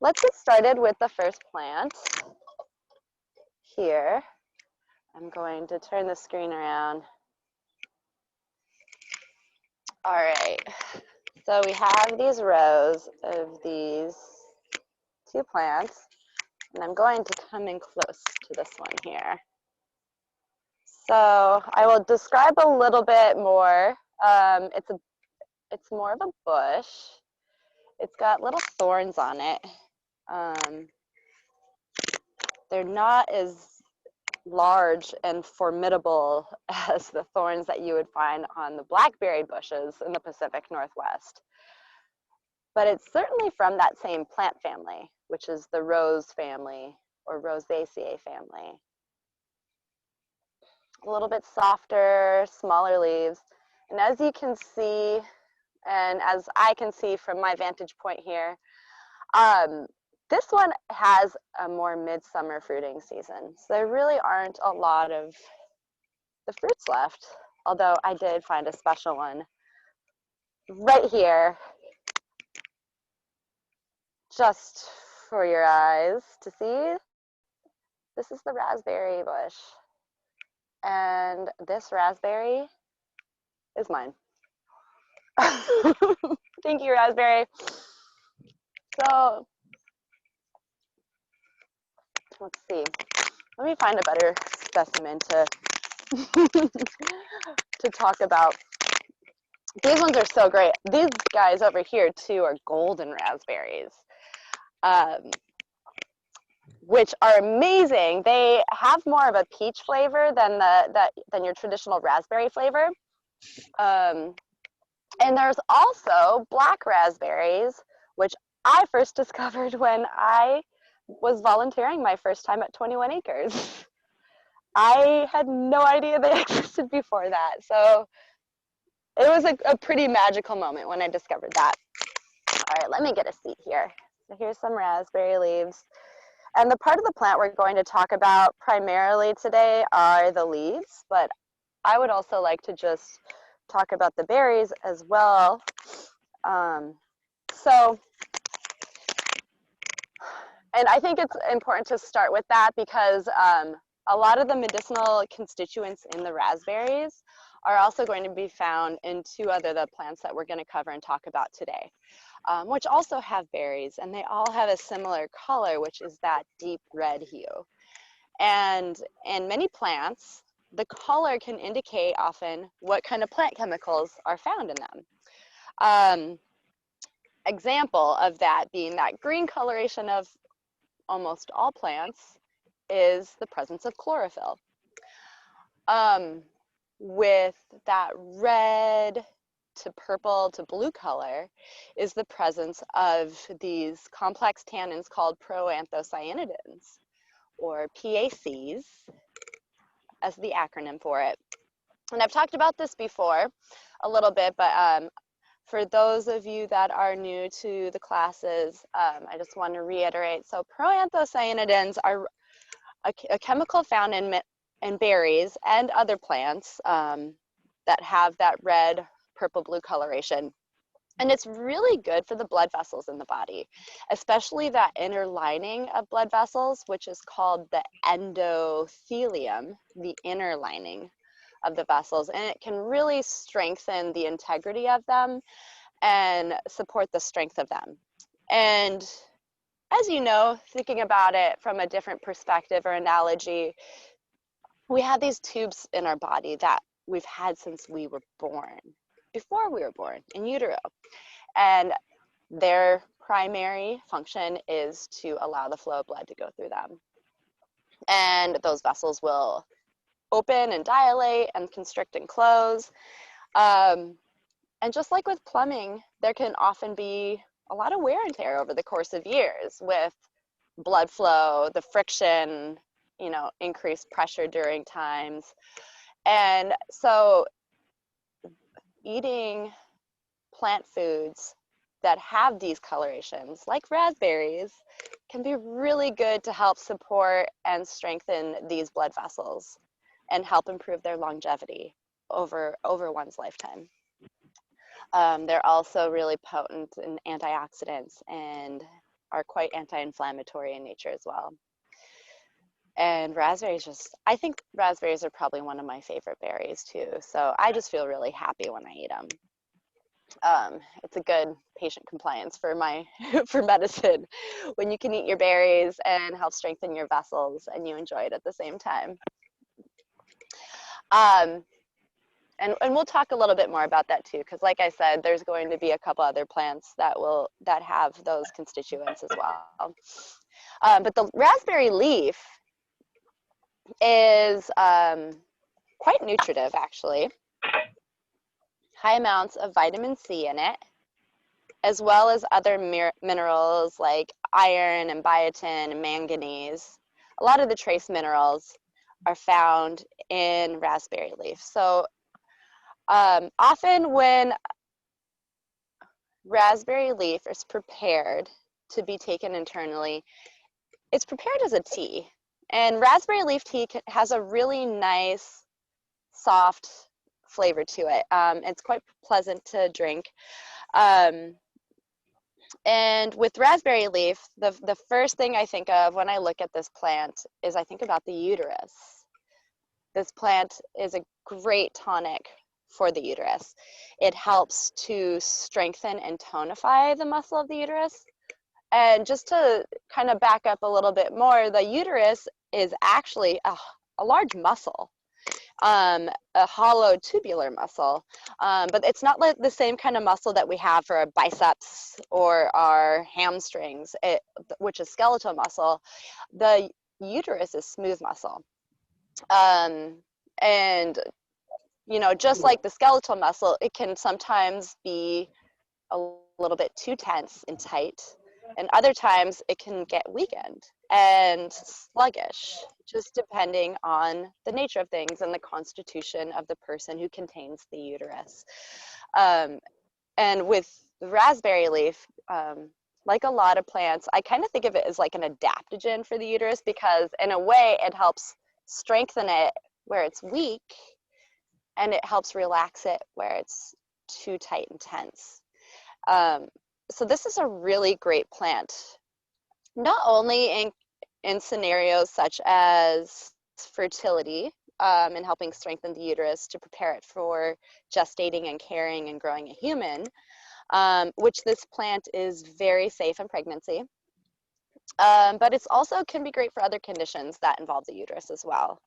let's get started with the first plant here. I'm going to turn the screen around. All right, so we have these rows of these two plants, and I'm going to come in close to this one here. So I will describe a little bit more. It's more of a bush. It's got little thorns on it. They're not as large and formidable as the thorns that you would find on the blackberry bushes in the Pacific Northwest. But it's certainly from that same plant family, which is the rose family or Rosaceae family. A little bit softer, smaller leaves. And as you can see, and as I can see from my vantage point here, this one has a more midsummer fruiting season. So there really aren't a lot of the fruits left, although I did find a special one right here, just for your eyes to see. This is the raspberry bush. And this raspberry is mine. Thank you, raspberry. So let's see. Let me find a better specimen to to talk about. These ones are so great. These guys over here too are golden raspberries, which are amazing. They have more of a peach flavor than your traditional raspberry flavor. And there's also black raspberries, which I first discovered when I was volunteering my first time at 21 Acres. I had no idea they existed before that. So it was a pretty magical moment when I discovered that. All right, let me get a seat here. So here's some raspberry leaves. And the part of the plant we're going to talk about primarily today are the leaves, but I would also like to just talk about the berries as well. And I think it's important to start with that because a lot of the medicinal constituents in the raspberries are also going to be found in two other the plants that we're going to cover and talk about today, which also have berries, and they all have a similar color, which is that deep red hue. And in many plants, the color can indicate often what kind of plant chemicals are found in them. Example of that being that green coloration of almost all plants is the presence of chlorophyll. With that red to purple to blue color is the presence of these complex tannins called Proanthocyanidins, or PACs as the acronym for it. And I've talked about this before a little bit, but for those of you that are new to the classes, I just want to reiterate. So proanthocyanidins are a chemical found in berries and other plants that have that red, purple, blue coloration. And it's really good for the blood vessels in the body, especially that inner lining of blood vessels, which is called the endothelium, the inner lining of the vessels, and it can really strengthen the integrity of them and support the strength of them. And as you know, thinking about it from a different perspective or analogy, we have these tubes in our body that we've had since we were born, before we were born, in utero. And their primary function is to allow the flow of blood to go through them. And those vessels will open and dilate and constrict and close. And just like with plumbing, there can often be a lot of wear and tear over the course of years with blood flow, the friction, increased pressure during times. And so eating plant foods that have these colorations, like raspberries, can be really good to help support and strengthen these blood vessels and help improve their longevity over one's lifetime. They're also really potent in antioxidants and are quite anti-inflammatory in nature as well. And raspberries I think raspberries are probably one of my favorite berries too. So I just feel really happy when I eat them. It's a good patient compliance for for medicine when you can eat your berries and help strengthen your vessels and you enjoy it at the same time. And we'll talk a little bit more about that too, because like I said, there's going to be a couple other plants that have those constituents as well. But the raspberry leaf is quite nutritive, actually. High amounts of vitamin C in it, as well as other minerals like iron and biotin and manganese. A lot of the trace minerals are found in raspberry leaf. So often when raspberry leaf is prepared to be taken internally, it's prepared as a tea. And raspberry leaf tea has a really nice, soft flavor to it. It's quite pleasant to drink. And with raspberry leaf, the first thing I think of when I look at this plant is I think about the uterus. This plant is a great tonic for the uterus. It helps to strengthen and tonify the muscle of the uterus. And just to kind of back up a little bit more, the uterus is actually a large muscle, a hollow tubular muscle, but it's not like the same kind of muscle that we have for our biceps or our hamstrings, which is skeletal muscle. The uterus is smooth muscle. And you know, just like the skeletal muscle, it can sometimes be a little bit too tense and tight, and other times it can get weakened and sluggish, just depending on the nature of things and the constitution of the person who contains the uterus. And with raspberry leaf, like a lot of plants, I kind of think of it as like an adaptogen for the uterus, because in a way it helps strengthen it where it's weak, and it helps relax it where it's too tight and tense. So this is a really great plant, not only in scenarios such as fertility, and helping strengthen the uterus to prepare it for gestating and carrying and growing a human, which this plant is very safe in pregnancy. But it's also can be great for other conditions that involve the uterus as well.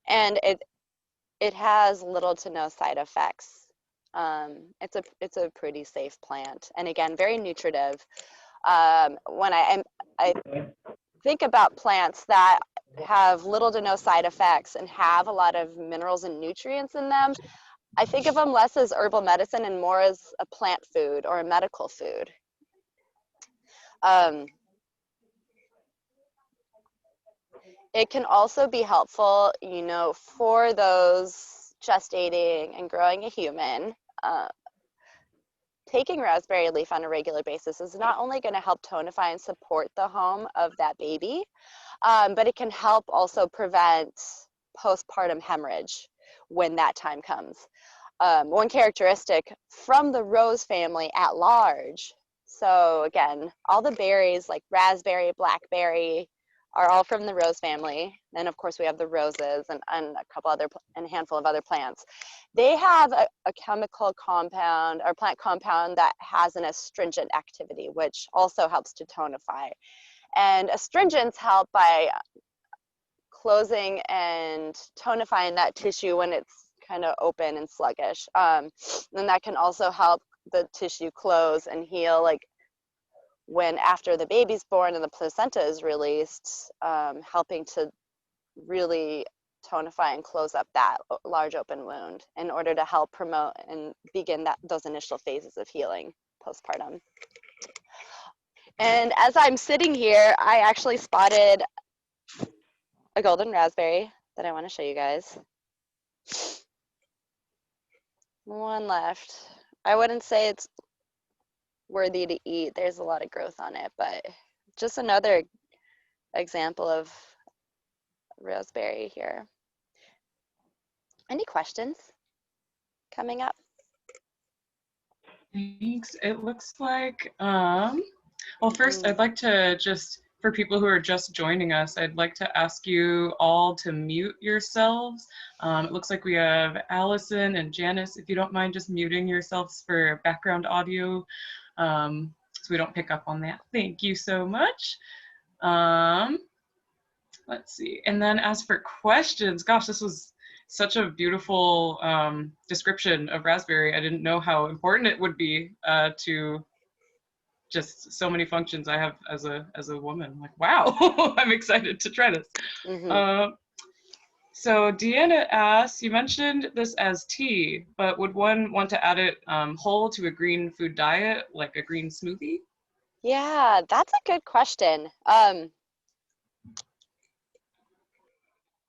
And it has little to no side effects. It's a pretty safe plant, and again, very nutritive. When I think about plants that have little to no side effects and have a lot of minerals and nutrients in them, I think of them less as herbal medicine and more as a plant food or a medical food. It can also be helpful, you know, for those gestating and growing a human. Taking raspberry leaf on a regular basis is not only going to help tonify and support the home of that baby, but it can help also prevent postpartum hemorrhage when that time comes. One characteristic from the rose family at large, so again, all the berries like raspberry, blackberry are all from the rose family. And of course we have the roses and a couple other, and a handful of other plants. They have a chemical compound or plant compound that has an astringent activity, which also helps to tonify. And astringents help by closing and tonifying that tissue when it's kind of open and sluggish. And that can also help the tissue close and heal, like when after the baby's born and the placenta is released, helping to really tonify and close up that large open wound in order to help promote and begin those initial phases of healing postpartum. And as I'm sitting here, I actually spotted a golden raspberry that I want to show you guys. One left. I wouldn't say it's worthy to eat. There's a lot of growth on it, but just another example of raspberry here. Any questions coming up? Thanks. It looks like Well, first, I'd like to just, for people who are just joining us, I'd like to ask you all to mute yourselves. It looks like we have Allison and Janice. If you don't mind just muting yourselves for background audio, so we don't pick up on that. Thank you so much. Let's see. And then as for questions, gosh, this was such a beautiful description of raspberry. I didn't know how important it would be to just so many functions I have as a woman. Like, wow, I'm excited to try this. So Deanna asks, you mentioned this as tea, but would one want to add it whole to a green food diet, like a green smoothie? Yeah, that's a good question. So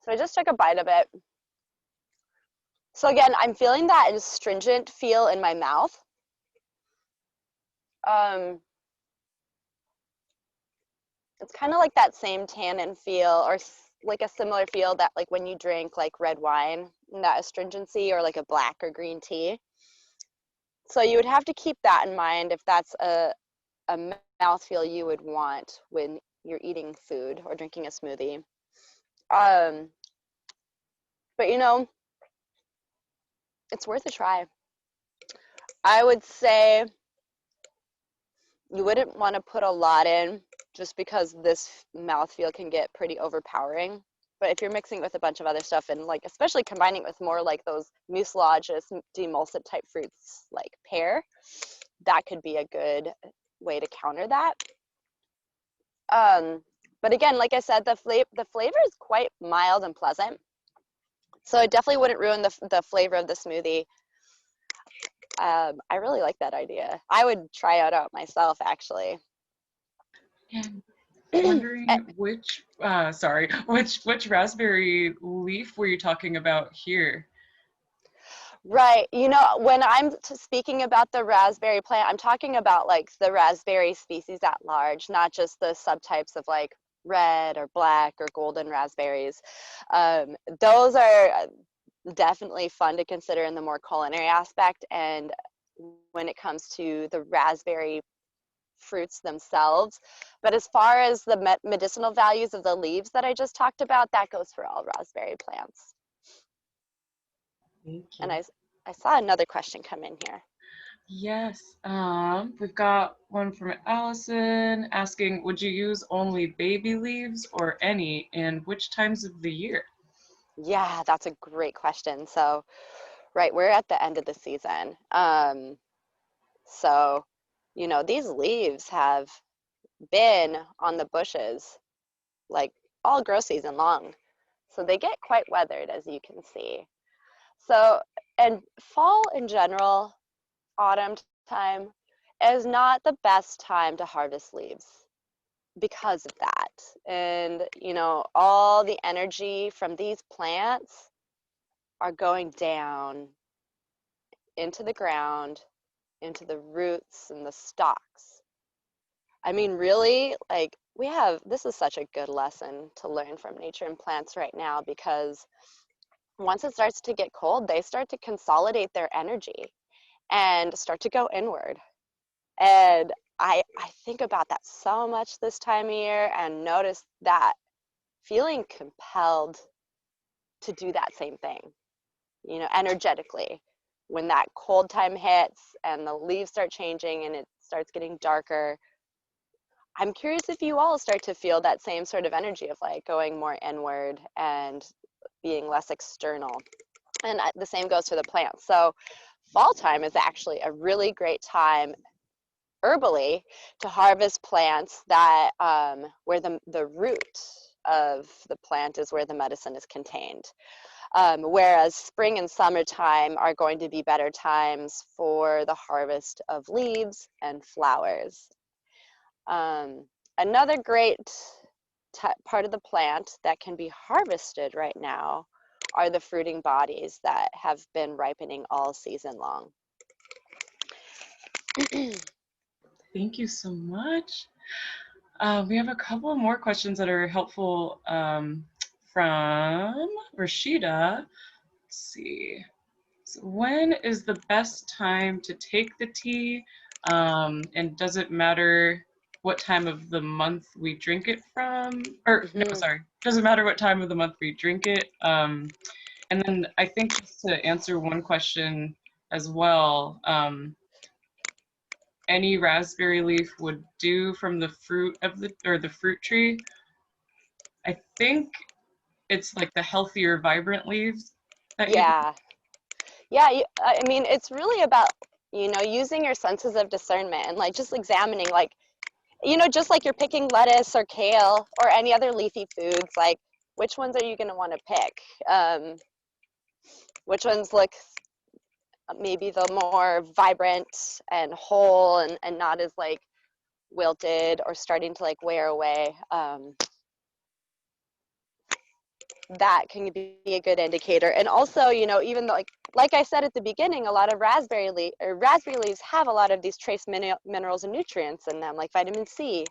I just took a bite of it. So again, I'm feeling that astringent feel in my mouth. It's kind of like that same tannin feel, or like a similar feel that like when you drink like red wine, that astringency, or like a black or green tea. So you would have to keep that in mind if that's a mouthfeel you would want when you're eating food or drinking a smoothie. But you know, it's worth a try. I would say you wouldn't want to put a lot in just because this mouthfeel can get pretty overpowering. But if you're mixing it with a bunch of other stuff and like especially combining it with more like those mucilaginous demulcent type fruits like pear, that could be a good way to counter that. But again, like I said, the flavor is quite mild and pleasant. So it definitely wouldn't ruin the flavor of the smoothie. I really like that idea. I would try it out myself, actually. And wondering which raspberry leaf were you talking about here? Right. You know, when I'm speaking about the raspberry plant, I'm talking about like the raspberry species at large, not just the subtypes of like red or black or golden raspberries. Those are definitely fun to consider in the more culinary aspect. And when it comes to the raspberry fruits themselves. But as far as the medicinal values of the leaves that I just talked about, that goes for all raspberry plants. Thank And you. I saw another question come in here. Yes, we've got one from Allison asking, would you use only baby leaves or any, and which times of the year? Yeah, that's a great question. So, right, we're at the end of the season. So, you know, these leaves have been on the bushes like all grow season long. So they get quite weathered, as you can see. So, and fall in general, autumn time, is not the best time to harvest leaves because of that. And, you know, all the energy from these plants are going down into the ground, into the roots and the stalks. I mean, really, like, this is such a good lesson to learn from nature and plants right now, because once it starts to get cold, they start to consolidate their energy and start to go inward. And I think about that so much this time of year, and notice that feeling compelled to do that same thing, you know, energetically. When that cold time hits and the leaves start changing and it starts getting darker, I'm curious if you all start to feel that same sort of energy of like going more inward and being less external. And the same goes for the plants. So fall time is actually a really great time herbally to harvest plants that where the root of the plant is where the medicine is contained. Whereas spring and summertime are going to be better times for the harvest of leaves and flowers. Another great part of the plant that can be harvested right now are the fruiting bodies that have been ripening all season long. Thank you so much. We have a couple more questions that are helpful from Rashida. Let's see. So when is the best time to take the tea? And does it matter what time of the month we drink it from, or no, Mhm. sorry, doesn't matter what time of the month we drink it. And then I think just to answer one question as well, any raspberry leaf would do from the fruit of the fruit tree. I think it's like the healthier, vibrant leaves that you. Yeah. Yeah, I mean, it's really about, using your senses of discernment and like just examining, like, just like you're picking lettuce or kale or any other leafy foods, like which ones are you going to want to pick? Which ones look maybe the more vibrant and whole and not as like wilted or starting to like wear away. That can be a good indicator. And also, even though, like I said at the beginning, a lot of raspberry leaves have a lot of these trace minerals and nutrients in them, like vitamin C.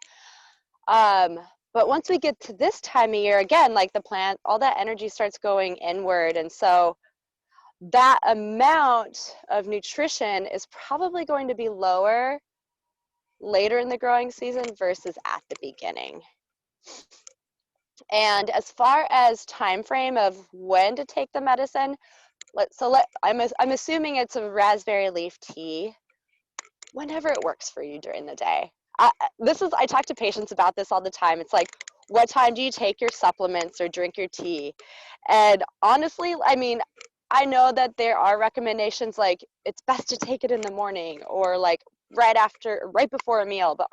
Um, but once we get to this time of year, again, like the plant, all that energy starts going inward. And so that amount of nutrition is probably going to be lower later in the growing season versus at the beginning. And as far as time frame of when to take the medicine, I'm assuming it's a raspberry leaf tea, whenever it works for you during the day. I talk to patients about this all the time. It's like, what time do you take your supplements or drink your tea? And honestly, I mean, I know that there are recommendations like it's best to take it in the morning or like right before a meal, but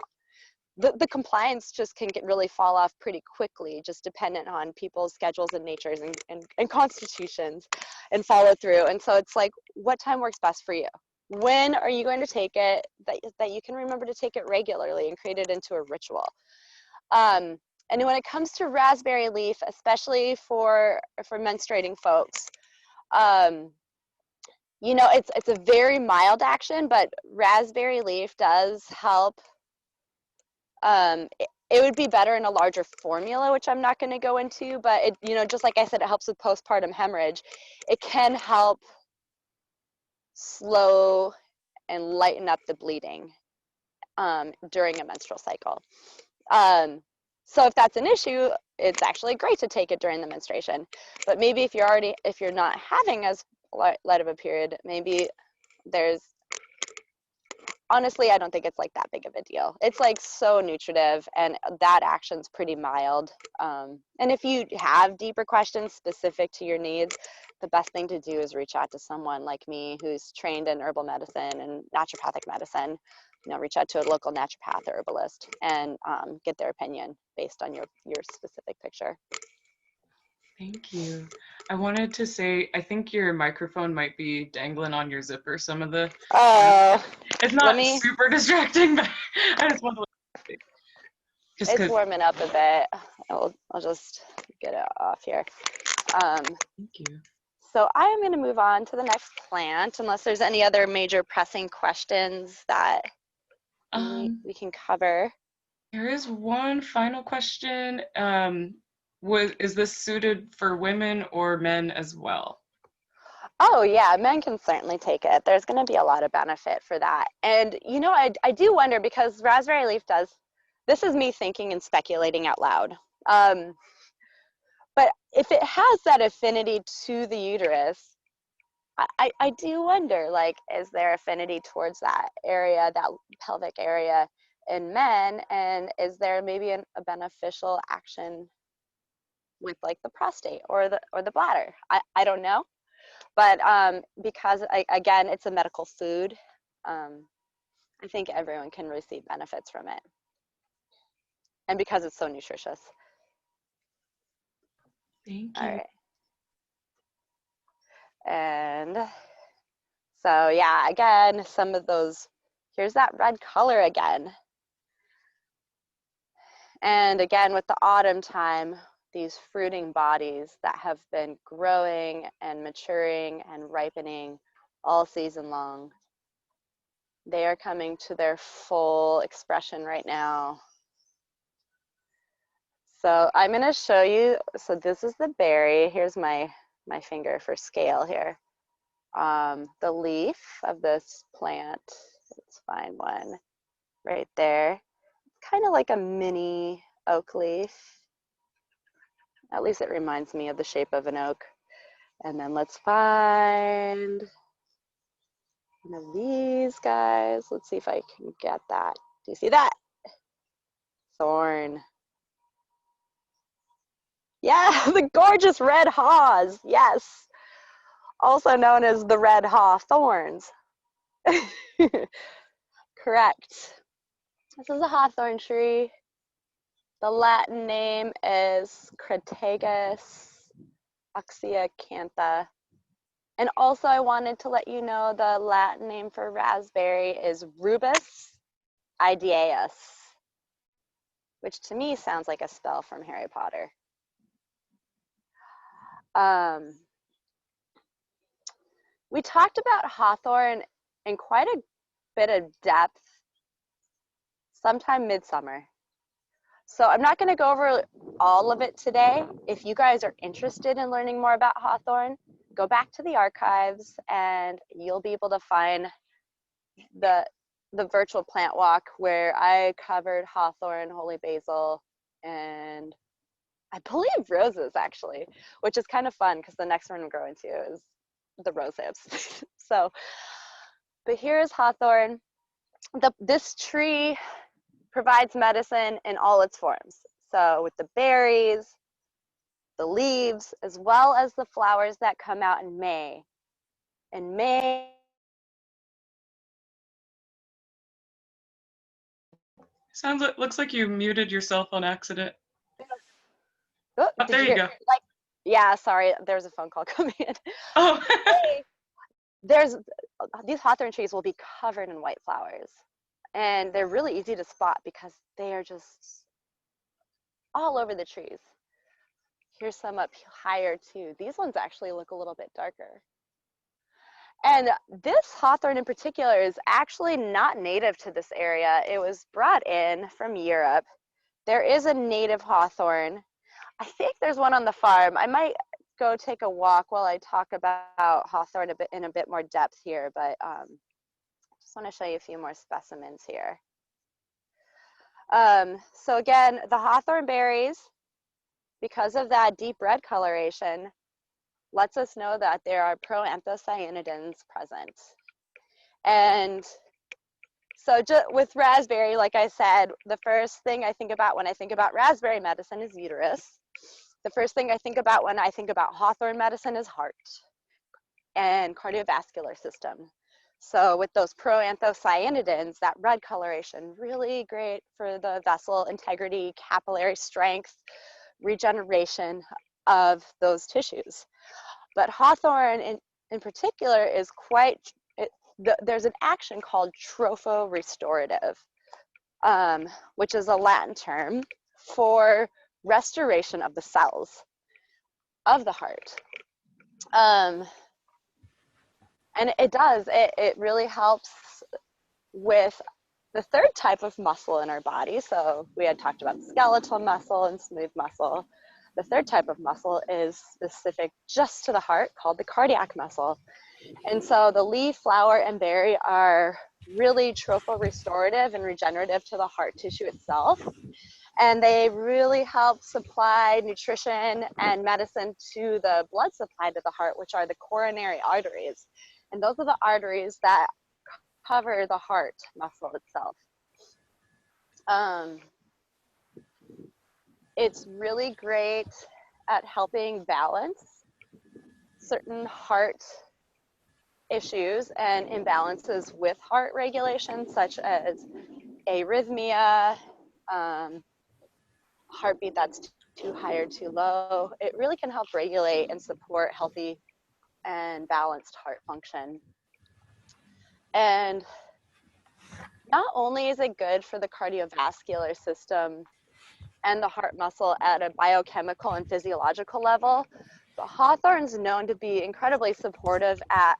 the compliance just can really fall off pretty quickly, just dependent on people's schedules and natures and constitutions and follow through. And so it's like, what time works best for you? When are you going to take it that you can remember to take it regularly and create it into a ritual? And when it comes to raspberry leaf, especially for menstruating folks, it's a very mild action, but raspberry leaf does help. It would be better in a larger formula, which I'm not going to go into, but just like I said, it helps with postpartum hemorrhage. It can help slow and lighten up the bleeding during a menstrual cycle. So if that's an issue, it's actually great to take it during the menstruation. But maybe if you're not having as light of a period, maybe honestly, I don't think it's like that big of a deal. It's like so nutritive, and that action's pretty mild. And if you have deeper questions specific to your needs, the best thing to do is reach out to someone like me who's trained in herbal medicine and naturopathic medicine. Reach out to a local naturopath or herbalist and get their opinion based on your specific picture. Thank you. I wanted to say, I think your microphone might be dangling on your zipper. Some of the, it's Let not me. super distracting, but I just want to just It's because. warming up a bit. I'll just get it off here. Thank you. So I am going to move on to the next plant, unless there's any other major pressing questions that we can cover. There is one final question. Is this suited for women or men as well? Oh yeah, men can certainly take it. There's going to be a lot of benefit for that. And I do wonder, because raspberry leaf this is me thinking and speculating out loud. But if it has that affinity to the uterus, I do wonder, like, is there affinity towards that area, that pelvic area in men? And is there maybe a beneficial action with like the prostate or the bladder? I don't know. But because, again, it's a medical food, I think everyone can receive benefits from it. And because it's so nutritious. Thank All you. right. And so, yeah, again, some of those, here's that red color again. And again, with the autumn time, these fruiting bodies that have been growing and maturing and ripening all season long, they are coming to their full expression right now. So I'm going to show you, so this is the berry. Here's my finger for scale here. The leaf of this plant, let's find one right there. kind of like a mini oak leaf. At least it reminds me of the shape of an oak. And then let's find one of these guys. Let's see if I can get that. Do you see that? Thorn. Yeah, the gorgeous red haws. Yes. Also known as the red hawthorns. Correct. This is a hawthorn tree. The Latin name is Crataegus oxyacantha. And also I wanted to let you know the Latin name for raspberry is Rubus idaeus, which to me sounds like a spell from Harry Potter. We talked about hawthorn in quite a bit of depth sometime midsummer. So I'm not going to go over all of it today. If you guys are interested in learning more about hawthorn, go back to the archives and you'll be able to find the virtual plant walk where I covered hawthorn, holy basil, and I believe roses actually, which is kind of fun because the next one I'm going to is the rosehips. So, but here's hawthorn. This tree provides medicine in all its forms. So with the berries, the leaves, as well as the flowers that come out in May. In May, Looks like you muted yourself on accident. oh, Oh, did there you you hear? go. Like, yeah, sorry, there's a phone call coming in. Oh. These hawthorn trees will be covered in white flowers, and they're really easy to spot because they are just all over the trees. Here's some up higher too. These ones actually look a little bit darker. And this hawthorn in particular is actually not native to this area. It was brought in from Europe. There is a native hawthorn. I think there's one on the farm. I might go take a walk while I talk about hawthorn in a bit more depth here, but just want to show you a few more specimens here. So again, the hawthorn berries, because of that deep red coloration, lets us know that there are proanthocyanidins present. And so just with raspberry, like I said, the first thing I think about when I think about raspberry medicine is uterus. The first thing I think about when I think about hawthorn medicine is heart and cardiovascular system. So with those proanthocyanidins, that red coloration, really great for the vessel integrity, capillary strength, regeneration of those tissues. But hawthorn in particular is there's an action called tropho-restorative, which is a Latin term for restoration of the cells of the heart. And it really helps with the third type of muscle in our body. So we had talked about skeletal muscle and smooth muscle. The third type of muscle is specific just to the heart, called the cardiac muscle. And so the leaf, flower, and berry are really tropho-restorative and regenerative to the heart tissue itself. And they really help supply nutrition and medicine to the blood supply to the heart, which are the coronary arteries. And those are the arteries that cover the heart muscle itself. It's really great at helping balance certain heart issues and imbalances with heart regulation, such as arrhythmia, heartbeat that's too high or too low. It really can help regulate and support healthy and balanced heart function. And not only is it good for the cardiovascular system and the heart muscle at a biochemical and physiological level, but hawthorn's known to be incredibly supportive at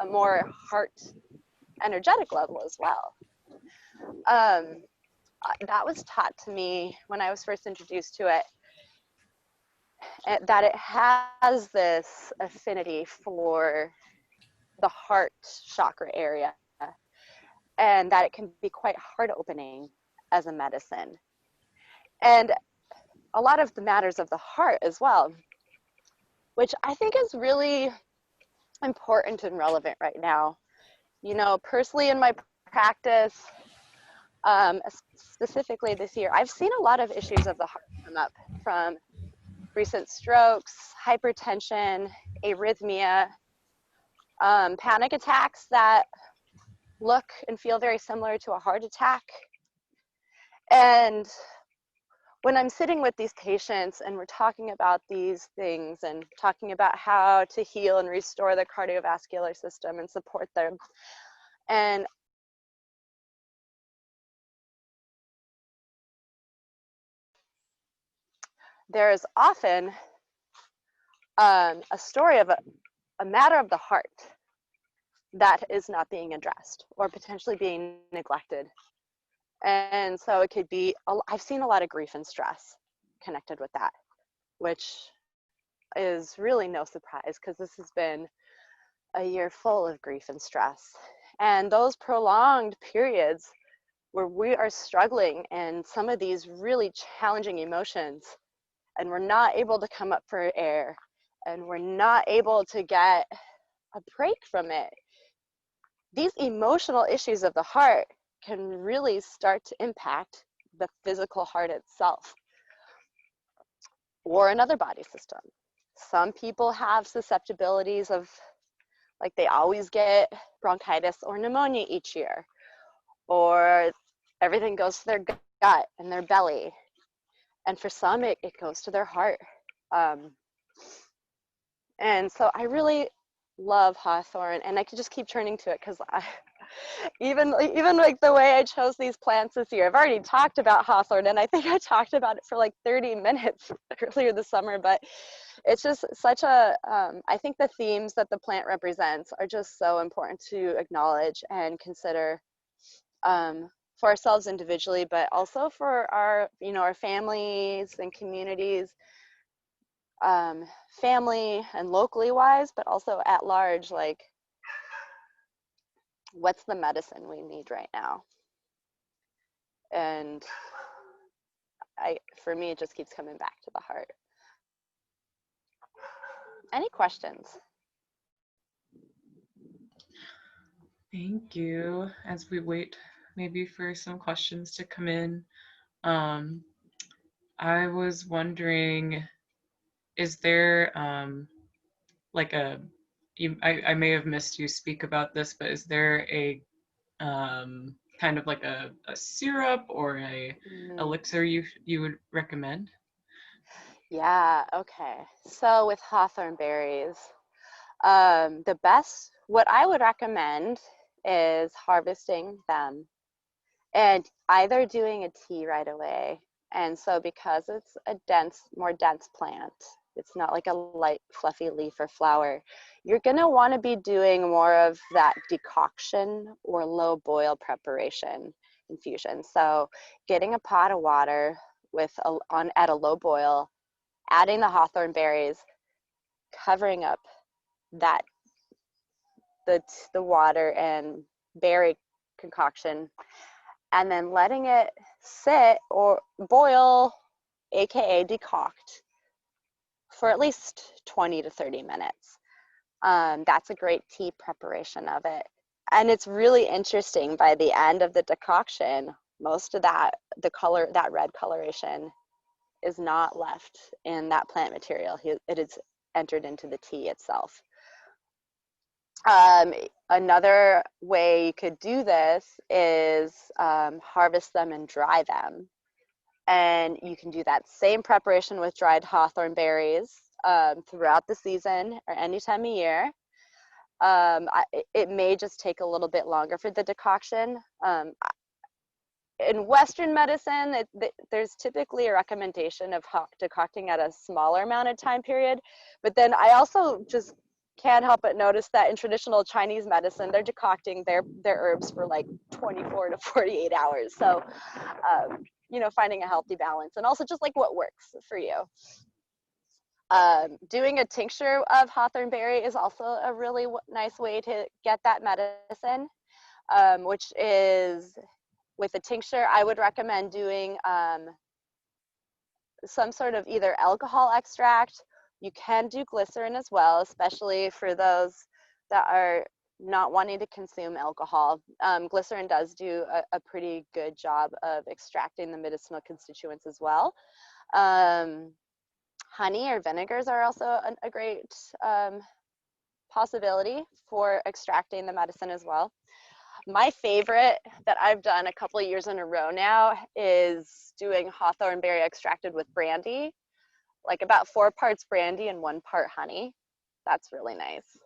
a more heart energetic level as well. That was taught to me when I was first introduced to it, that it has this affinity for the heart chakra area, and that it can be quite heart opening as a medicine. And a lot of the matters of the heart as well, which I think is really important and relevant right now. You know, personally in my practice, specifically this year, I've seen a lot of issues of the heart come up, from recent strokes, hypertension, arrhythmia, panic attacks that look and feel very similar to a heart attack. And when I'm sitting with these patients and we're talking about these things and talking about how to heal and restore the cardiovascular system and support them, and there is often a story of a matter of the heart that is not being addressed or potentially being neglected. And so it could be, I've seen a lot of grief and stress connected with that, which is really no surprise because this has been a year full of grief and stress. And those prolonged periods where we are struggling in some of these really challenging emotions, and we're not able to come up for air, and we're not able to get a break from it. These emotional issues of the heart can really start to impact the physical heart itself or another body system. Some people have susceptibilities of, like, they always get bronchitis or pneumonia each year, or everything goes to their gut and their belly. And for some, it goes to their heart. And so I really love Hawthorn, and I could just keep turning to it because even like the way I chose these plants this year, I've already talked about Hawthorn, and I think I talked about it for like 30 minutes earlier this summer, but it's just such a, I think the themes that the plant represents are just so important to acknowledge and consider, for ourselves individually, but also for our, you know, our families and communities, family and locally wise, but also at large, like, what's the medicine we need right now? And for me, it just keeps coming back to the heart. Any questions? Thank you. As we wait maybe for some questions to come in, I was wondering, is there like I may have missed you speak about this, but is there a kind of like a syrup or a elixir you would recommend? Yeah, okay. So with Hawthorne berries, what I would recommend is harvesting them and either doing a tea right away. And so because it's a more dense plant, it's not like a light, fluffy leaf or flower, you're gonna wanna be doing more of that decoction or low boil preparation infusion. So getting a pot of water at a low boil, adding the Hawthorne berries, covering up that the water and berry concoction, and then letting it sit or boil, aka decoct, for at least 20 to 30 minutes. That's a great tea preparation of it. And it's really interesting, by the end of the decoction, most of that red coloration is not left in that plant material. It is entered into the tea itself. Another way you could do this is harvest them and dry them. And you can do that same preparation with dried hawthorn berries throughout the season or any time of year. It may just take a little bit longer for the decoction. In Western medicine, there's typically a recommendation of decocting at a smaller amount of time period. But then I also just can't help but notice that in traditional Chinese medicine, they're decocting their herbs for like 24 to 48 hours. So, you know, finding a healthy balance, and also just like what works for you. Doing a tincture of hawthorn berry is also a really nice way to get that medicine, which is with a tincture, I would recommend doing some sort of either alcohol extract. You can do glycerin as well, especially for those that are not wanting to consume alcohol. Glycerin does do a pretty good job of extracting the medicinal constituents as well. Honey or vinegars are also a great possibility for extracting the medicine as well. My favorite that I've done a couple of years in a row now is doing hawthorn berry extracted with brandy, like about 4 parts brandy and 1 part honey. That's really nice.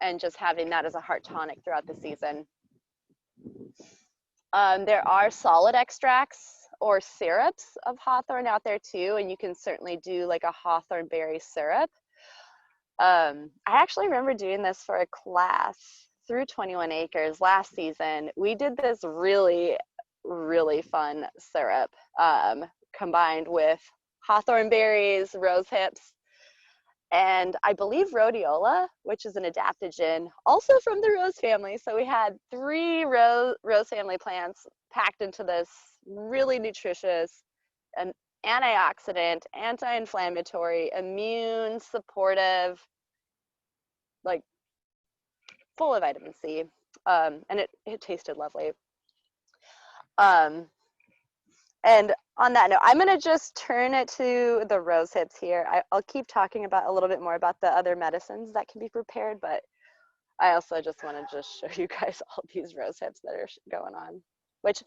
And just having that as a heart tonic throughout the season. There are solid extracts or syrups of hawthorn out there too, and you can certainly do like a hawthorn berry syrup. I actually remember doing this for a class through 21 Acres last season. We did this really, really fun syrup combined with hawthorn berries, rosehips, and I believe rhodiola, which is an adaptogen, also from the rose family. So we had 3 rose family plants packed into this really nutritious and antioxidant, anti-inflammatory, immune supportive, like full of vitamin C, and it tasted lovely. And on that note, I'm going to just turn it to the rosehips here. I'll keep talking about a little bit more about the other medicines that can be prepared, but I also just want to just show you guys all these rosehips that are going on, which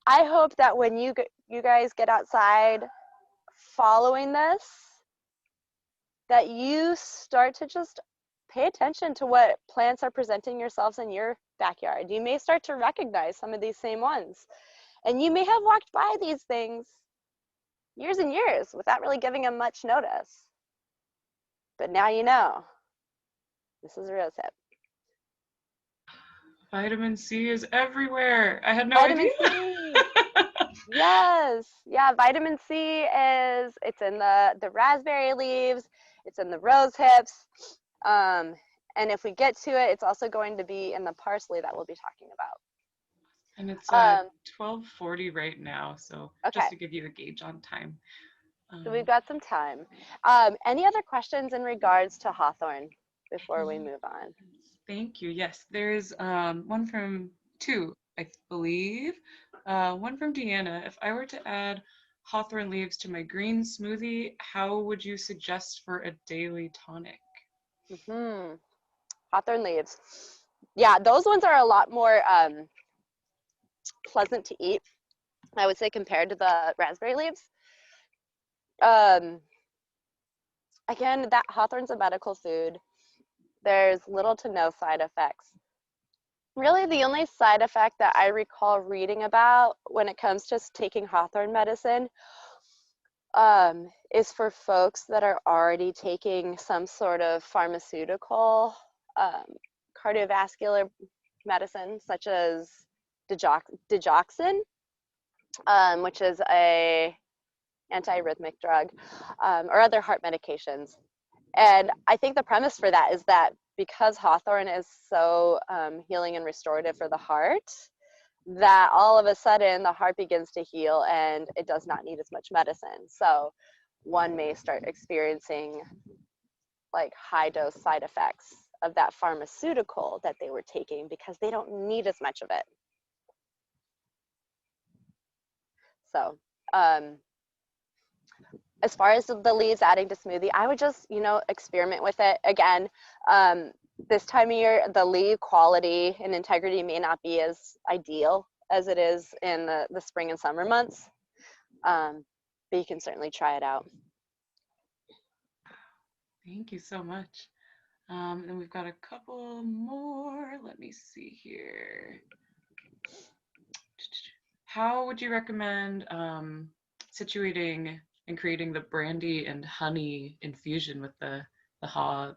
I hope that when you guys get outside following this, that you start to just pay attention to what plants are presenting yourselves in your backyard. You may start to recognize some of these same ones. And you may have walked by these things years and years without really giving them much notice. But now you know. This is a rosehip. Vitamin C is everywhere. I had no Vitamin idea. C. Yes. Yeah, vitamin C it's in the raspberry leaves, it's in the rosehips. And if we get to it, it's also going to be in the parsley that we'll be talking about. And it's 12:40 right now, so okay. Just to give you a gauge on time. So we've got some time. Any other questions in regards to hawthorn before we move on? Thank you. Yes, there's one from 2, I believe. One from Deanna. If I were to add hawthorn leaves to my green smoothie, how would you suggest for a daily tonic? Hawthorn leaves. Yeah, those ones are a lot more pleasant to eat, I would say, compared to the raspberry leaves. Again, that hawthorn's a medical food. There's little to no side effects. Really, the only side effect that I recall reading about when it comes to taking hawthorn medicine is for folks that are already taking some sort of pharmaceutical cardiovascular medicine, such as digoxin, which is a antiarrhythmic drug, or other heart medications. And I think the premise for that is that because hawthorn is so healing and restorative for the heart, that all of a sudden the heart begins to heal and it does not need as much medicine. So one may start experiencing like high dose side effects of that pharmaceutical that they were taking because they don't need as much of it. So as far as the leaves adding to smoothie, I would just, experiment with it. Again, this time of year, the leaf quality and integrity may not be as ideal as it is in the spring and summer months, but you can certainly try it out. Thank you so much. And we've got a couple more. Let me see here. How would you recommend situating and creating the brandy and honey infusion with the haw?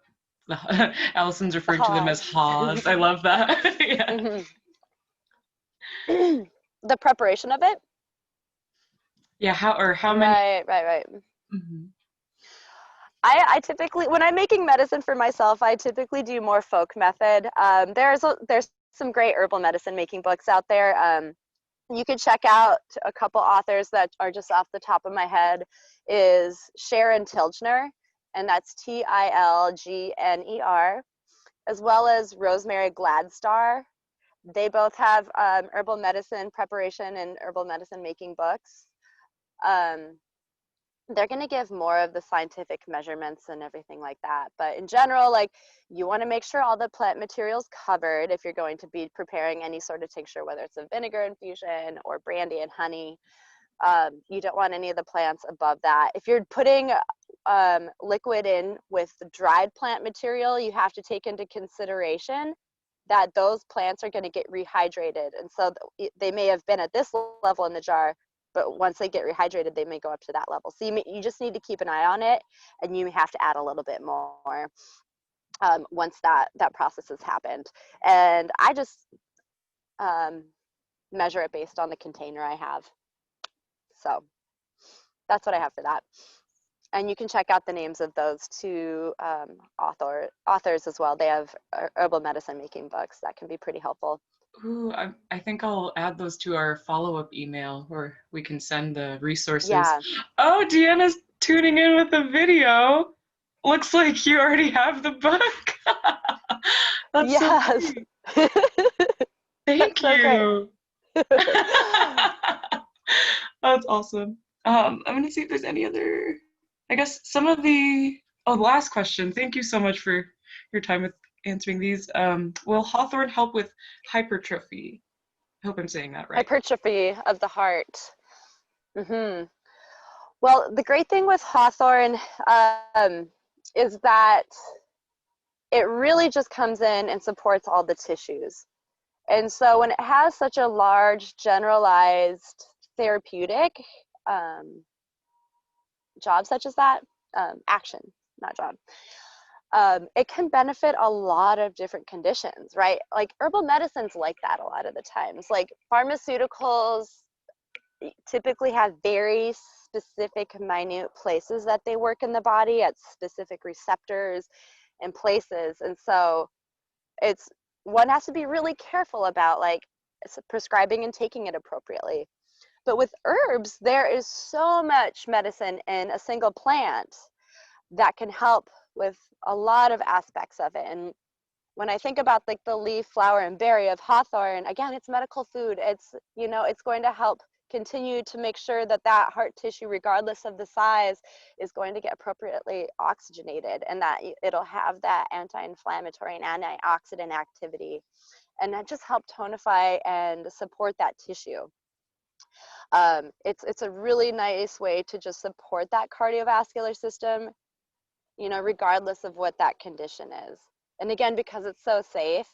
Allison's referring to them as haws. I love that. Yeah. Mm-hmm. The preparation of it? Yeah, how many? Right. Mm-hmm. I typically, when I'm making medicine for myself, I typically do more folk method. There's some great herbal medicine making books out there. You could check out a couple authors that are just off the top of my head is Sharon Tilgner, and that's Tilgner, as well as Rosemary Gladstar. They both have herbal medicine preparation and herbal medicine making books. They're going to give more of the scientific measurements and everything like that. But in general, like, you want to make sure all the plant material's covered if you're going to be preparing any sort of tincture, whether it's a vinegar infusion or brandy and honey. You don't want any of the plants above that. If you're putting liquid in with the dried plant material, you have to take into consideration that those plants are going to get rehydrated. And so they may have been at this level in the jar, but once they get rehydrated, they may go up to that level. So you just need to keep an eye on it, and you have to add a little bit more once that process has happened. And I just measure it based on the container I have. So that's what I have for that. And you can check out the names of those two authors as well. They have herbal medicine making books that can be pretty helpful. Ooh, I think I'll add those to our follow-up email where we can send the resources. Yeah. Oh, Deanna's tuning in with the video. Looks like you already have the book. That's yes. so Thank you. That's awesome. I'm gonna see if there's any other, I guess some of the, oh, the last question. Thank you so much for your time with answering these. Will Hawthorn help with hypertrophy? I hope I'm saying that right. Hypertrophy of the heart. Well, the great thing with Hawthorn is that it really just comes in and supports all the tissues. And so when it has such a large generalized therapeutic job such as that, action, not job, it can benefit a lot of different conditions, right? Like herbal medicine's like that a lot of the times. Like pharmaceuticals typically have very specific minute places that they work in the body at specific receptors and places. And so one has to be really careful about like prescribing and taking it appropriately. But with herbs, there is so much medicine in a single plant that can help with a lot of aspects of it. And when I think about like the leaf, flower, and berry of Hawthorn, again, it's medical food. It's, it's going to help continue to make sure that that heart tissue, regardless of the size, is going to get appropriately oxygenated, and that it'll have that anti-inflammatory and antioxidant activity, and that just help tonify and support that tissue. It's a really nice way to just support that cardiovascular system, regardless of what that condition is. And again, because it's so safe,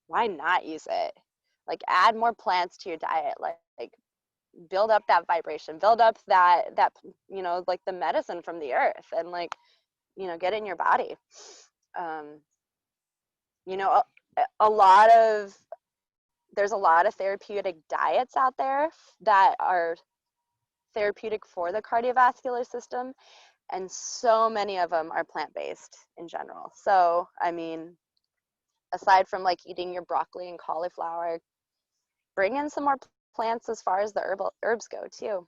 why not use it? Like add more plants to your diet, like build up that vibration, build up that like the medicine from the earth, and like, get it in your body. There's a lot of therapeutic diets out there that are therapeutic for the cardiovascular system, and so many of them are plant-based in general. So, I mean, aside from like eating your broccoli and cauliflower, bring in some more plants as far as the herbs go too.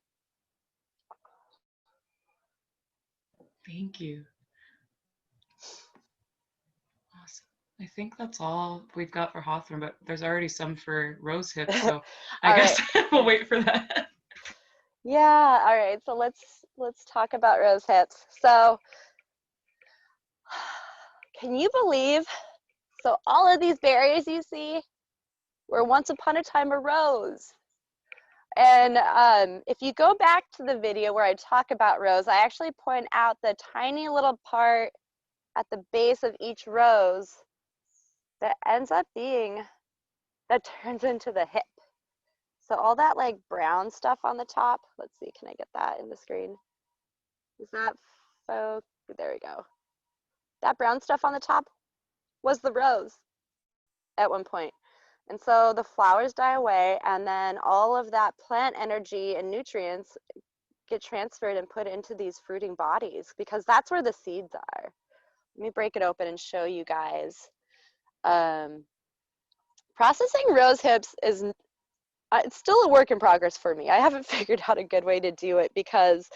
Thank you. Awesome. I think that's all we've got for Hawthorn, but there's already some for Rosehips, so I guess we'll wait for that. Yeah, all right. So let's talk about Rosehips. So can you believe, so all of these berries you see were once upon a time a rose. And if you go back to the video where I talk about rose, I actually point out the tiny little part at the base of each rose that ends up being, that turns into the hip. So all that like brown stuff on the top, let's see, can I get that in the screen? Is that, there we go. That brown stuff on the top was the rose at one point. And so the flowers die away, and then all of that plant energy and nutrients get transferred and put into these fruiting bodies, because that's where the seeds are. Let me break it open and show you guys. Processing rose hips is it's still a work in progress for me. I haven't figured out a good way to do it because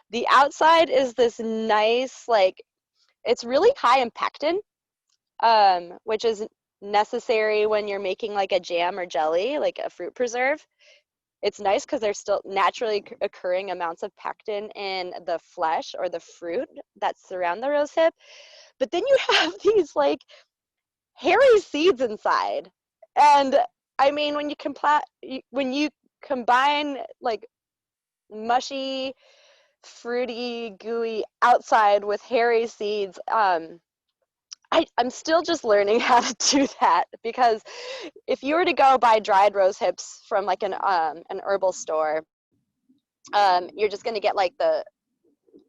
the outside is this nice, like, it's really high in pectin, which is necessary when you're making like a jam or jelly, like a fruit preserve. It's nice because there's still naturally occurring amounts of pectin in the flesh or the fruit that surround the rose hip. But then you have these like hairy seeds inside. And I mean, when you combine like mushy, fruity, gooey outside with hairy seeds, I'm still just learning how to do that, because if you were to go buy dried rose hips from like an herbal store, you're just going to get like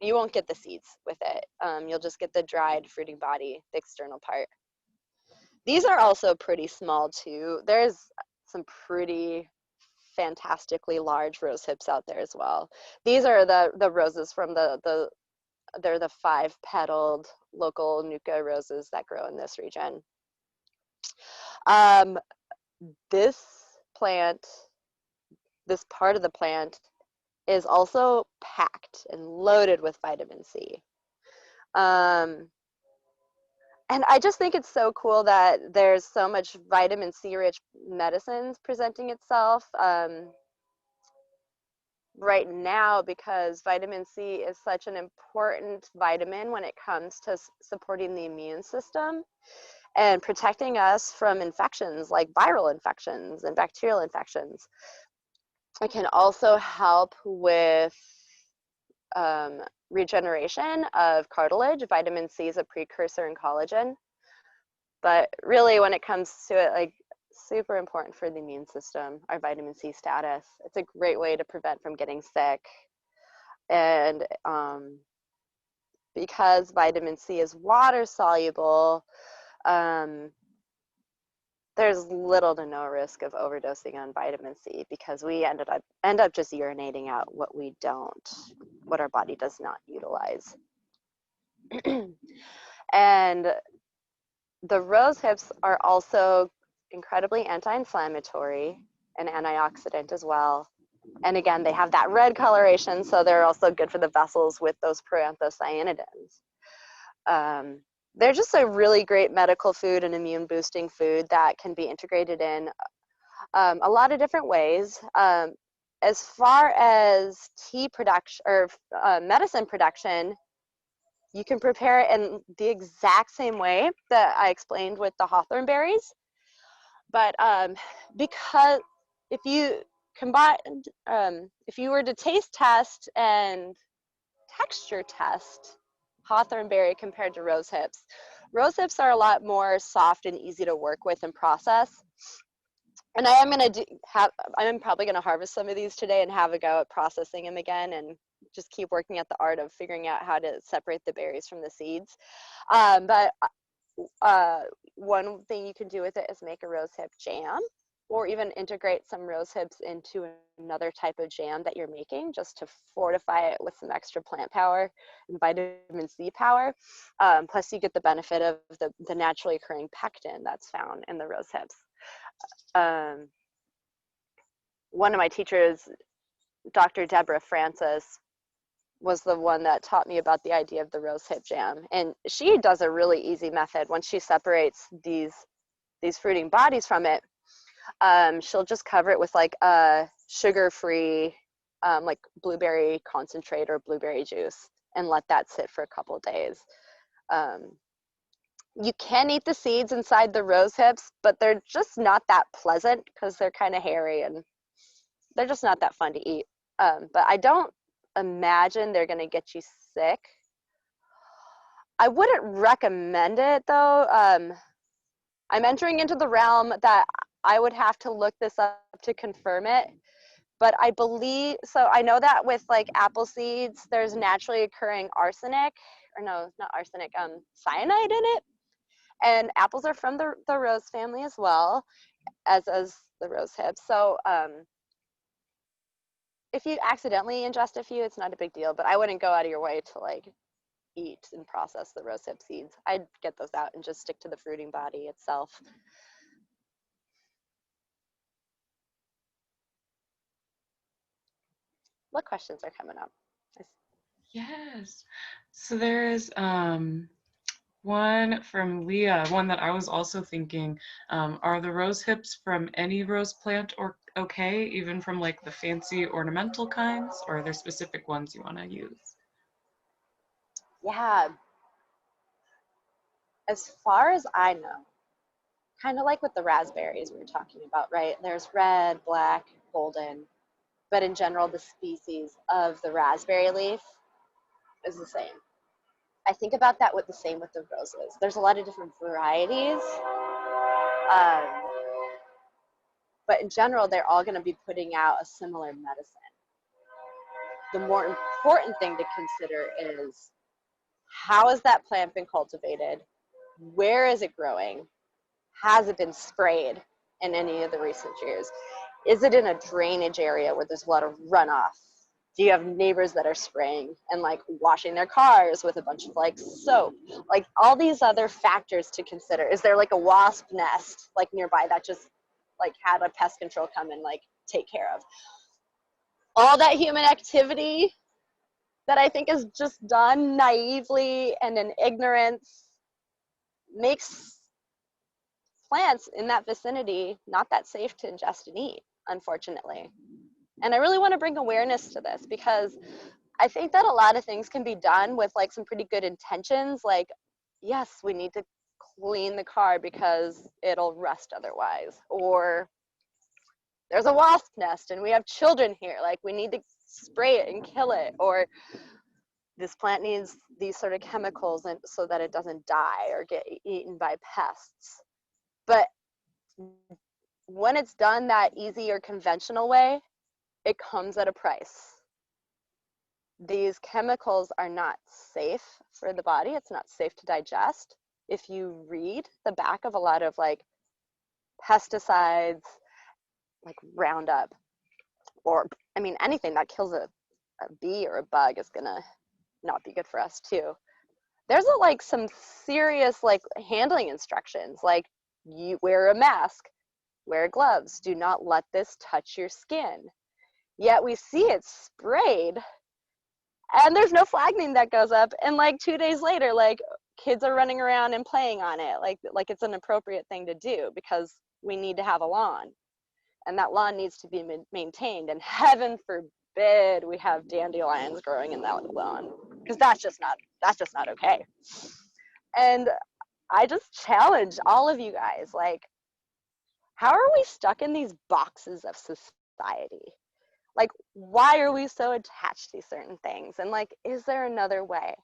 you won't get the seeds with it. You'll just get the dried fruiting body, the external part. These are also pretty small too. There's some pretty fantastically large rose hips out there as well. These are the roses from they're the 5-petaled local Nuka roses that grow in this region. This plant, this part of the plant, is also packed and loaded with vitamin C. And I just think it's so cool that there's so much vitamin C rich medicines presenting itself right now, because vitamin C is such an important vitamin when it comes to supporting the immune system and protecting us from infections like viral infections and bacterial infections. It can also help with regeneration of cartilage. Vitamin C is a precursor in collagen. But really, when it comes to it, like, super important for the immune system, our vitamin C status. It's a great way to prevent from getting sick. And because vitamin C is water soluble, there's little to no risk of overdosing on vitamin C, because we end up just urinating out what our body does not utilize. And the rose hips are also incredibly anti-inflammatory and antioxidant as well. And again, they have that red coloration, so they're also good for the vessels with those proanthocyanidins. They're just a really great medical food and immune boosting food that can be integrated in a lot of different ways. As far as tea production or medicine production, you can prepare it in the exact same way that I explained with the Hawthorne berries. But because if you if you were to taste test and texture test Hawthorne berry compared to rose hips are a lot more soft and easy to work with and process. And I'm probably going to harvest some of these today and have a go at processing them again, and just keep working at the art of figuring out how to separate the berries from the seeds. But one thing you can do with it is make a rosehip jam, or even integrate some rose hips into another type of jam that you're making, just to fortify it with some extra plant power and vitamin C power. Plus you get the benefit of the naturally occurring pectin that's found in the rose hips. One of my teachers, Dr. Deborah Francis, was the one that taught me about the idea of the rosehip jam. And she does a really easy method. Once she separates these fruiting bodies from it, she'll just cover it with like a sugar-free like blueberry concentrate or blueberry juice, and let that sit for a couple of days. You can eat the seeds inside the rose hips, but they're just not that pleasant because they're kind of hairy and they're just not that fun to eat. But I don't imagine they're going to get you sick. I wouldn't recommend it though. I'm entering into the realm that I would have to look this up to confirm it. But I believe, so I know that with like apple seeds, there's naturally occurring arsenic, or no, not arsenic, cyanide in it. And apples are from the rose family as well, as the rose hips. So if you accidentally ingest a few, it's not a big deal, but I wouldn't go out of your way to like eat and process the rosehip seeds. I'd get those out and just stick to the fruiting body itself. what questions are coming up? Yes. So there's one from Leah, one that I was also thinking, are the rose hips from any rose plant or okay, even from like the fancy ornamental kinds, or are there specific ones you want to use? Yeah, as far as I know, kind of like with the raspberries we were talking about, right? There's red, black, golden, but in general, the species of the raspberry leaf is the same. I think about that with the same with the roses. There's a lot of different varieties, um, but in general, they're all going to be putting out a similar medicine. The more important thing to consider is how has that plant been cultivated? Where is it growing? Has it been sprayed in any of the recent years? Is it in a drainage area where there's a lot of runoff? Do you have neighbors that are spraying and like washing their cars with a bunch of like soap? Like all these other factors to consider. Is there like a wasp nest like nearby that just like had a pest control come and like take care of? All that human activity that I think is just done naively and in ignorance makes plants in that vicinity not that safe to ingest and eat, unfortunately. And I really want to bring awareness to this because I think that a lot of things can be done with like some pretty good intentions. Like, yes, we need to clean the car because it'll rust otherwise. Or there's a wasp nest and we have children here. Like, we need to spray it and kill it. Or this plant needs these sort of chemicals and so that it doesn't die or get eaten by pests. But when it's done that easy or conventional way, it comes at a price. These chemicals are not safe for the body. It's not safe to digest. If you read the back of a lot of like pesticides, like Roundup, or I mean, anything that kills a bee or a bug is gonna not be good for us too. There's like some serious like handling instructions, like you wear a mask, wear gloves, do not let this touch your skin. Yet we see it sprayed and there's no flagging that goes up, and like 2 days later like kids are running around and playing on it like it's an appropriate thing to do because we need to have a lawn and that lawn needs to be maintained, and heaven forbid we have dandelions growing in that lawn because that's just not okay. And I just challenge all of you guys, like, how are we stuck in these boxes of society? Like, why are we so attached to certain things? And like, is there another way?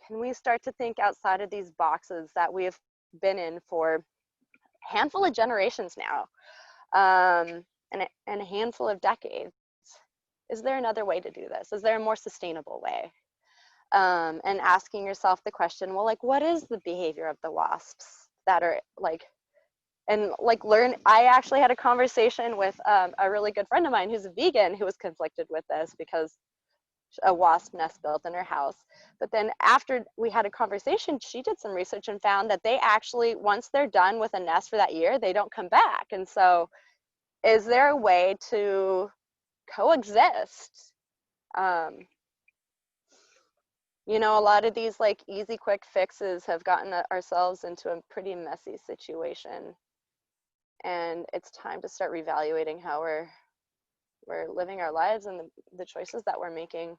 Can we start to think outside of these boxes that we have been in for a handful of generations now, and a handful of decades? Is there another way to do this? Is there a more sustainable way? And asking yourself the question, well, like, what is the behavior of the wasps that are like, and like learn. I actually had a conversation with a really good friend of mine who's a vegan who was conflicted with this because a wasp nest built in her house. But then after we had a conversation, she did some research and found that they actually, once they're done with a nest for that year, they don't come back. And so is there a way to coexist? You know, a lot of these like easy quick fixes have gotten ourselves into a pretty messy situation. And it's time to start reevaluating how we're living our lives and the choices that we're making,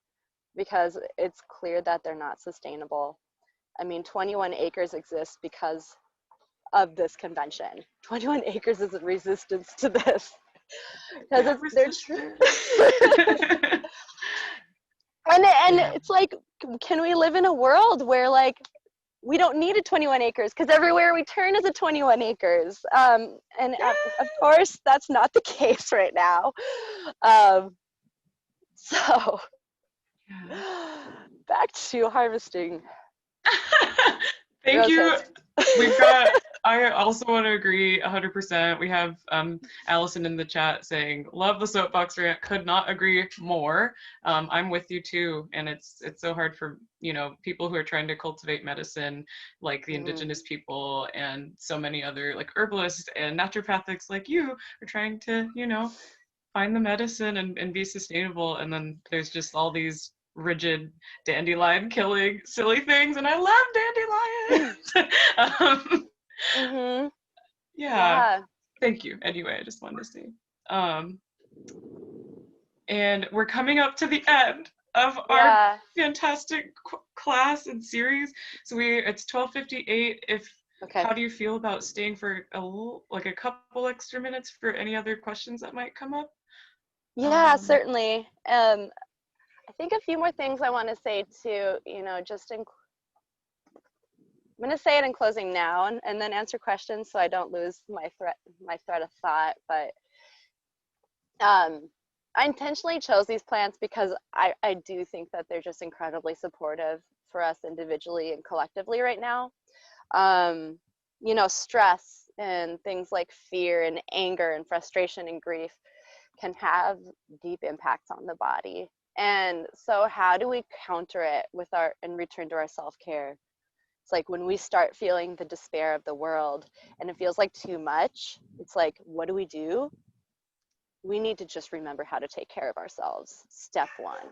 because it's clear that they're not sustainable. I mean, 21 acres exists because of this convention. 21 acres is a resistance to this because they're true. And it's like, can we live in a world where like we don't need a 21 acres because everywhere we turn is a 21 acres. And of course, that's not the case right now. So back to harvesting. Thank you. We've got, I also want to agree 100%. We have Allison in the chat saying, love the soapbox rant, could not agree more. I'm with you too. And it's so hard for, you know, people who are trying to cultivate medicine, like the indigenous people and so many other like herbalists and naturopathics like you are trying to, you know, find the medicine and be sustainable. And then there's just all these rigid dandelion killing silly things, and I love dandelions. Mm-hmm. Yeah, Yeah. thank you. Anyway, I just wanted to say. And we're coming up to the end of our Yeah. fantastic class and series. So it's 12:58. Okay. How do you feel about staying for a couple extra minutes for any other questions that might come up? Yeah, certainly. I think a few more things I want to say too, I'm going to say it in closing now and then answer questions so I don't lose my thread of thought. But I intentionally chose these plants because I do think that they're just incredibly supportive for us individually and collectively right now. Stress and things like fear and anger and frustration and grief can have deep impacts on the body. And so how do we counter it and return to our self-care? It's like when we start feeling the despair of the world and it feels like too much, it's like, what do? We need to just remember how to take care of ourselves. Step one.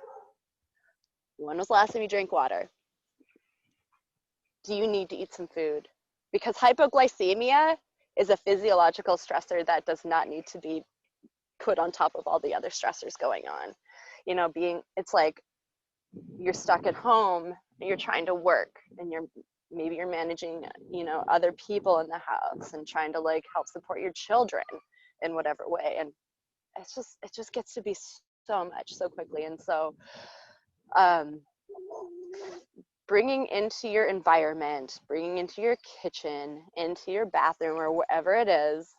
When was the last time you drank water? Do you need to eat some food? Because hypoglycemia is a physiological stressor that does not need to be put on top of all the other stressors going on. It's like you're stuck at home and you're trying to work and maybe you're managing, other people in the house and trying to like help support your children in whatever way. And it just gets to be so much so quickly. And so bringing into your environment, bringing into your kitchen, into your bathroom or wherever it is,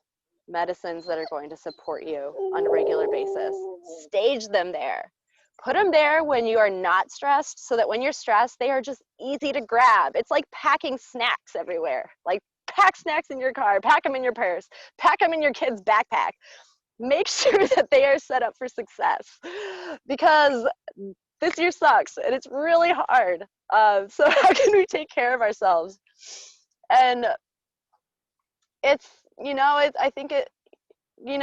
medicines that are going to support you on a regular basis. Stage them there. Put them there when you are not stressed so that when you're stressed, they are just easy to grab. It's like packing snacks everywhere. Like pack snacks in your car, pack them in your purse, pack them in your kid's backpack. Make sure that they are set up for success because this year sucks and it's really hard. So how can we take care of ourselves? And I think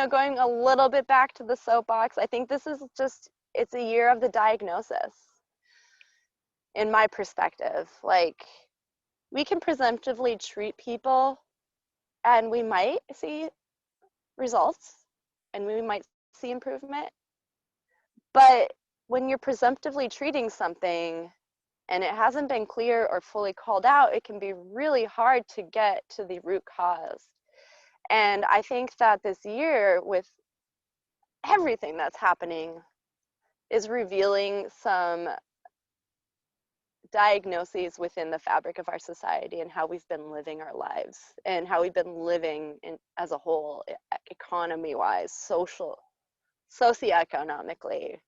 going a little bit back to the soapbox, I think it's a year of the diagnosis in my perspective. Like, we can presumptively treat people and we might see results and we might see improvement. But when you're presumptively treating something and it hasn't been clear or fully called out, it can be really hard to get to the root cause. And I think that this year, with everything that's happening, is revealing some diagnoses within the fabric of our society and how we've been living our lives and how we've been living as a whole, economy-wise, socioeconomically,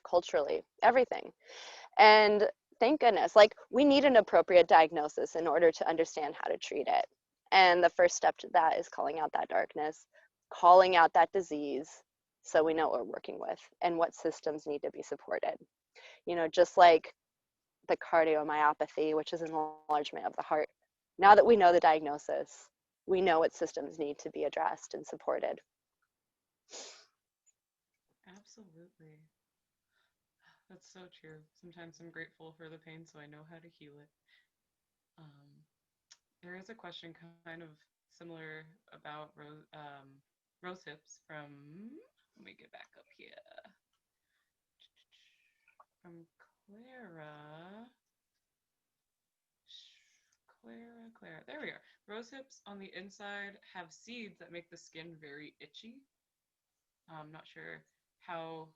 culturally, everything. And thank goodness, like, we need an appropriate diagnosis in order to understand how to treat it. And the first step to that is calling out that darkness, calling out that disease, so we know what we're working with and what systems need to be supported. Just like the cardiomyopathy, which is an enlargement of the heart. Now that we know the diagnosis, we know what systems need to be addressed and supported. Absolutely. That's so true. Sometimes I'm grateful for the pain so I know how to heal it. There is a question kind of similar about Rosehips from, let me get back up here, from Clara, there we are. Rosehips on the inside have seeds that make the skin very itchy. I'm not sure how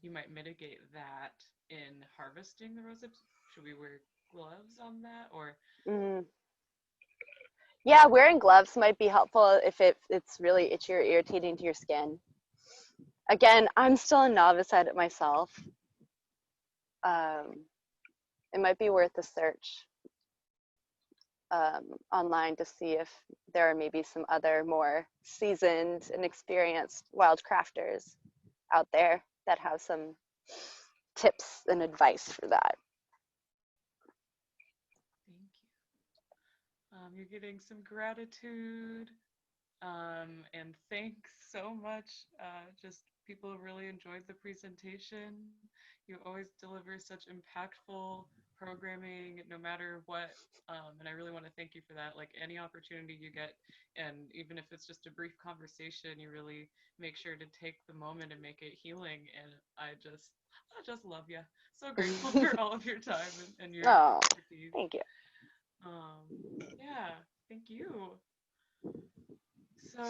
you might mitigate that in harvesting the rosehips. Should we wear gloves on that, or? Yeah, wearing gloves might be helpful if it's really itchy or irritating to your skin. Again, I'm still a novice at it myself. It might be worth a search online to see if there are maybe some other more seasoned and experienced wild crafters out there that have some tips and advice for that. Thank you. You're getting some gratitude And thanks so much. Just people really enjoyed the presentation. You always deliver such impactful programming, no matter what. And I really want to thank you for that. Like any opportunity you get, and even if it's just a brief conversation, you really make sure to take the moment and make it healing. And I just love you. So grateful for all of your time and your Oh, expertise. thank you. Yeah, thank you. So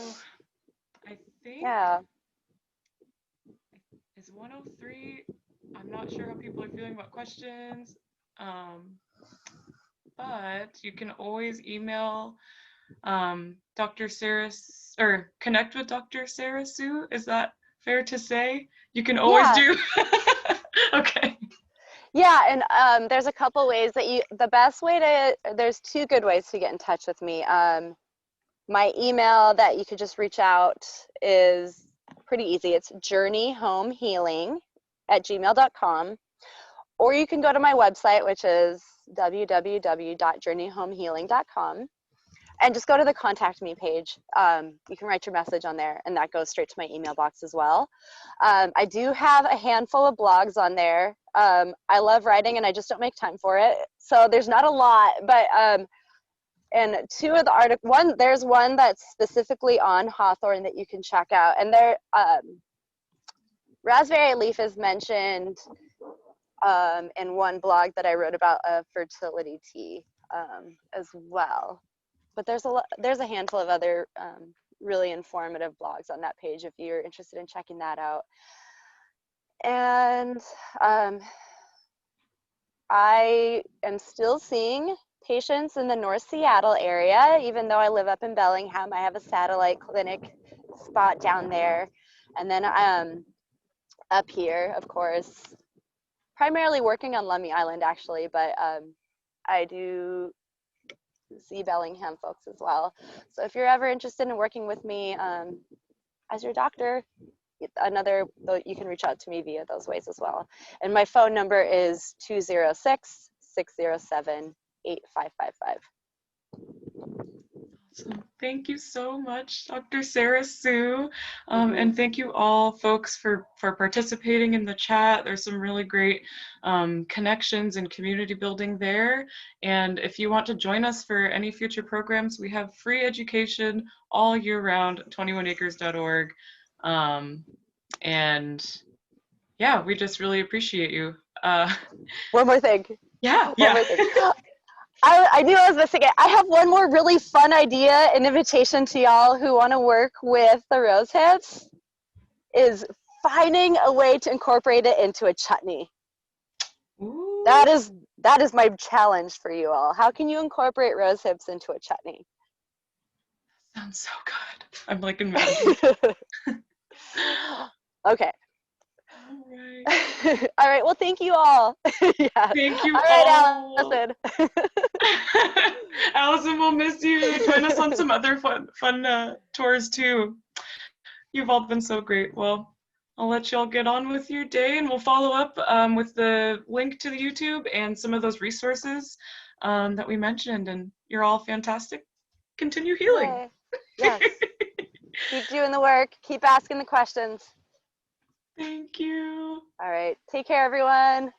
I think Yeah. it's 1:03. I'm not sure how people are feeling about questions, but you can always email Dr. Sarah or connect with Dr. Sarah Sue. Is that fair to say? You can always Yeah. do. Okay. Yeah, and there's a couple ways that there's two good ways to get in touch with me. My email that you could just reach out is pretty easy. It's journeyhomehealing@gmail.com. Or you can go to my website, which is www.journeyhomehealing.com, and just go to the contact me page. You can write your message on there, and that goes straight to my email box as well. I do have a handful of blogs on there. I love writing, and I just don't make time for it. So there's not a lot, but and two of the there's one that's specifically on Hawthorn that you can check out, and there raspberry leaf is mentioned in one blog that I wrote about a fertility tea as well. But there's a handful of other really informative blogs on that page if you're interested in checking that out. And I am still seeing patients in the North Seattle area, even though I live up in Bellingham. I have a satellite clinic spot down there. And then up here, of course, primarily working on Lummi Island actually, but I do see Bellingham folks as well. So if you're ever interested in working with me as your doctor, you can reach out to me via those ways as well. And my phone number is 206-607-8555. Awesome. Thank you so much, Dr. Sarah Sue. And thank you all folks for participating in the chat. There's some really great connections and community building there. And if you want to join us for any future programs, we have free education all year round, 21acres.org. And yeah, we just really appreciate you. One more thing. Yeah. One more thing. I knew I was missing it. I have one more really fun idea, an invitation to y'all who want to work with the Rosehips, is finding a way to incorporate it into a chutney. Ooh. That is my challenge for you all. How can you incorporate Rosehips into a chutney? Sounds so good. I'm like imagining. Okay. All right. All right. Well, thank you all. Yeah. Thank you all. Right, all. Allison. Allison, we'll miss you. Join us on some other fun tours too. You've all been so great. Well, I'll let y'all get on with your day, and we'll follow up with the link to the YouTube and some of those resources that we mentioned. And you're all fantastic. Continue healing. Yay. Yes. Keep doing the work. Keep asking the questions. Thank you. All right. Take care, everyone.